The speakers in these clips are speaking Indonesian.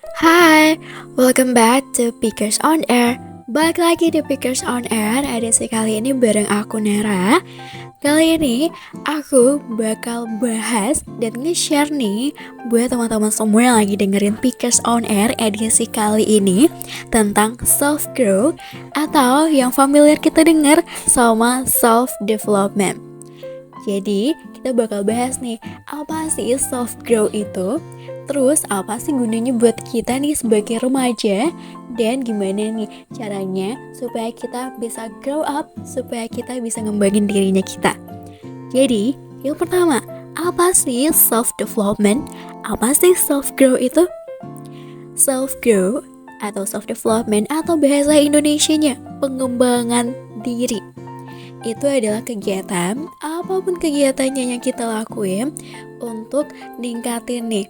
Hai, welcome back to Pickers on Air. Balik lagi di Pickers on Air, edisi kali ini bareng aku Nera. Kali ini aku bakal bahas dan nge-share nih buat teman-teman semua yang lagi dengerin Pickers on Air edisi kali ini tentang self-growth atau yang familiar kita dengar sama self-development. Jadi kita bakal bahas nih, apa sih self-growth itu? Terus apa sih gunanya buat kita nih sebagai remaja? Dan gimana nih caranya supaya kita bisa grow up, supaya kita bisa ngembangin dirinya kita? Jadi yang pertama, apa sih self-development? Apa sih self-growth itu? Self-growth atau self-development atau bahasa Indonesianya pengembangan diri. Itu adalah kegiatan, apapun kegiatannya yang kita lakuin untuk ningkatin nih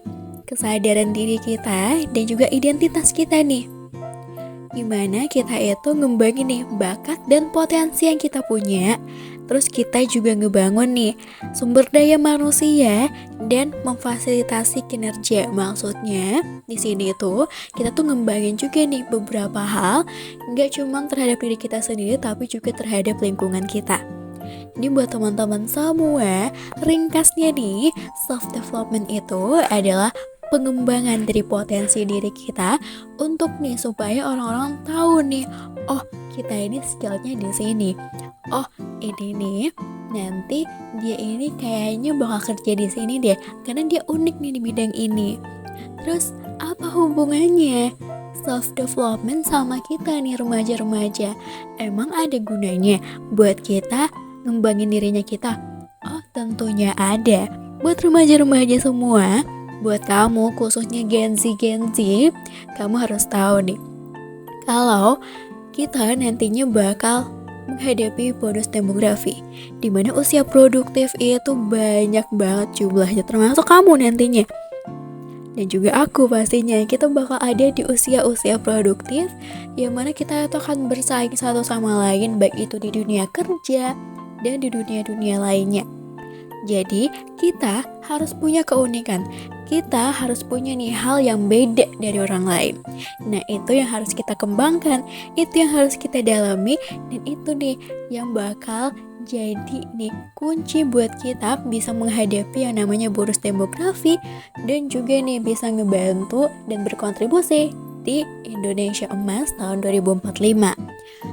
kesadaran diri kita dan juga identitas kita nih. Gimana kita itu ngembangin nih bakat dan potensi yang kita punya. Terus kita juga ngebangun nih sumber daya manusia dan memfasilitasi kinerja. Maksudnya di sini itu kita tuh ngembangin juga nih beberapa hal, nggak cuma terhadap diri kita sendiri tapi juga terhadap lingkungan kita. Ini buat teman-teman semua, ringkasnya nih, self-development itu adalah pengembangan dari potensi diri kita untuk nih supaya orang-orang tahu nih, oh kita ini skillnya di sini, oh ini nih nanti dia ini kayaknya bakal kerja di sini deh, karena dia unik nih di bidang ini. Terus apa hubungannya self-development sama kita nih remaja-remaja? Emang ada gunanya buat kita ngembangin dirinya kita? Oh tentunya ada. Buat remaja-remaja semua, buat kamu khususnya Gen Z, kamu harus tahu nih, kalau kita nantinya bakal menghadapi bonus demografi, dimana usia produktif itu banyak banget jumlahnya, termasuk kamu nantinya. Dan juga aku pastinya, kita bakal ada di usia-usia produktif, yang mana kita itu akan bersaing satu sama lain, baik itu di dunia kerja dan di dunia-dunia lainnya. Jadi kita harus punya keunikan, kita harus punya nih hal yang beda dari orang lain. Nah itu yang harus kita kembangkan, itu yang harus kita dalami, dan itu nih yang bakal jadi nih kunci buat kita bisa menghadapi yang namanya bonus demografi, dan juga nih bisa ngebantu dan berkontribusi di Indonesia Emas tahun 2045.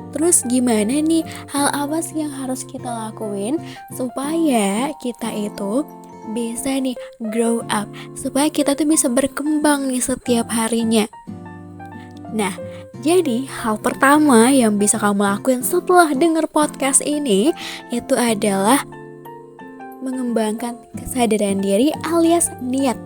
Terus gimana nih, hal apa sih yang harus kita lakuin supaya kita itu bisa nih grow up, supaya kita tuh bisa berkembang nih setiap harinya. Nah, jadi hal pertama yang bisa kamu lakuin setelah denger podcast ini itu adalah mengembangkan kesadaran diri alias niat.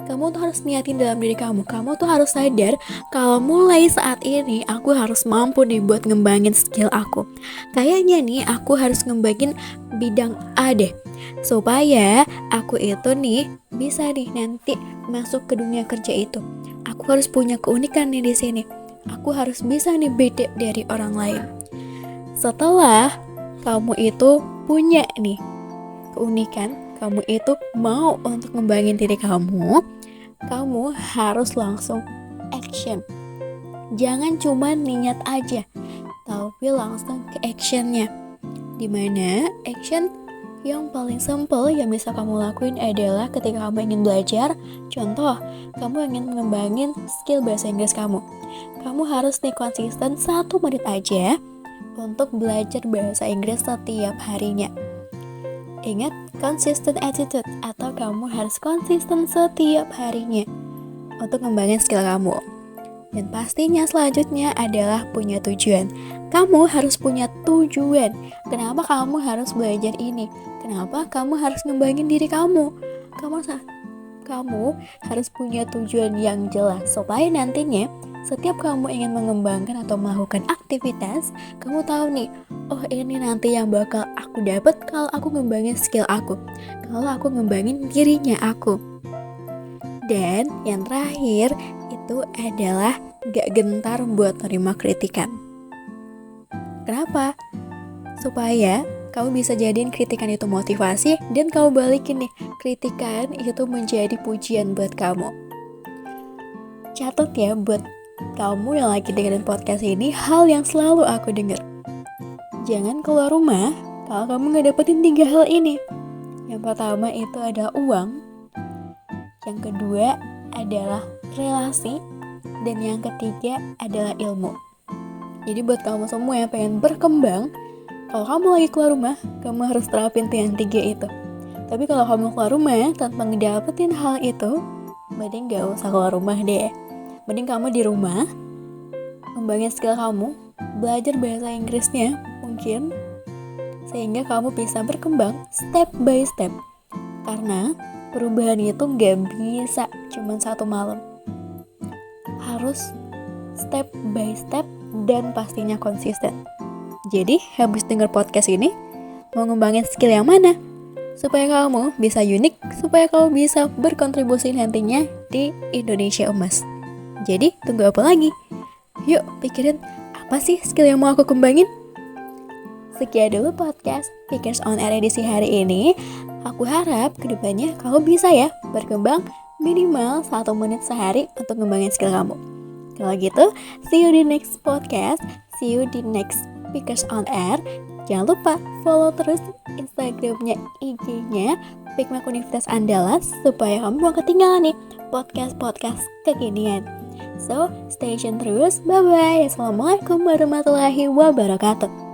Kamu tuh harus niatin dalam diri kamu tuh harus sadar kalau mulai saat ini aku harus mampu nih buat ngembangin skill aku. Kayaknya nih aku harus ngembangin bidang A deh, supaya aku itu nih bisa nih nanti masuk ke dunia kerja itu. Aku harus punya keunikan nih di sini. Aku harus bisa nih beda dari orang lain. Setelah kamu itu punya nih keunikan, kamu itu mau untuk ngembangin diri kamu harus langsung action. Jangan cuma niat aja, tapi langsung ke actionnya. Dimana action yang paling simple yang bisa kamu lakuin adalah ketika kamu ingin belajar. Contoh, kamu ingin mengembangin skill bahasa Inggris kamu harus nih konsisten 1 menit aja untuk belajar bahasa Inggris setiap harinya. Ingat, consistent attitude, atau kamu harus konsisten setiap harinya untuk ngembangin skill kamu. Dan pastinya selanjutnya adalah punya tujuan. Kamu harus punya tujuan. Kenapa kamu harus belajar ini? Kenapa kamu harus ngembangin diri kamu? Kamu harus punya tujuan yang jelas supaya nantinya setiap kamu ingin mengembangkan atau melakukan aktivitas, kamu tahu nih, oh ini nanti yang bakal aku dapat kalau aku ngembangin skill aku, kalau aku ngembangin dirinya aku. Dan yang terakhir itu adalah gak gentar buat terima kritikan. Kenapa? Supaya kamu bisa jadiin kritikan itu motivasi, dan kamu balikin nih kritikan itu menjadi pujian buat kamu. catat ya buat kamu yang lagi dengerin podcast ini, hal yang selalu aku denger. Jangan keluar rumah kalau kamu gak dapetin 3 hal ini. Yang pertama itu adalah uang, yang kedua adalah relasi, dan yang ketiga adalah ilmu. Jadi buat kamu semua yang pengen berkembang, kalau kamu lagi keluar rumah, kamu harus terapin yang 3 itu. Tapi kalau kamu keluar rumah tanpa ngedapetin hal itu, mending gak usah keluar rumah deh. Mending kamu di rumah, ngembangin skill kamu, belajar bahasa Inggrisnya mungkin, sehingga kamu bisa berkembang step by step. Karena perubahan itu gak bisa cuma 1 malam. Harus step by step dan pastinya konsisten. Jadi habis denger podcast ini, mau ngembangin skill yang mana? Supaya kamu bisa unik, supaya kamu bisa berkontribusi nantinya di Indonesia Emas. Jadi tunggu apa lagi? Yuk pikirin, apa sih skill yang mau aku kembangin? Sekian dulu podcast Pickers on Air edisi hari ini. Aku harap kedepannya kamu bisa ya berkembang minimal 1 menit sehari untuk ngembangin skill kamu. Kalau gitu, see you di next podcast, see you di next Pickers on Air. Jangan lupa follow terus Instagramnya, IG-nya Pikmak Universitas Andalas supaya kamu gak ketinggalan nih podcast-podcast kekinian. So, stay tune terus. Bye-bye. Assalamualaikum warahmatullahi wabarakatuh.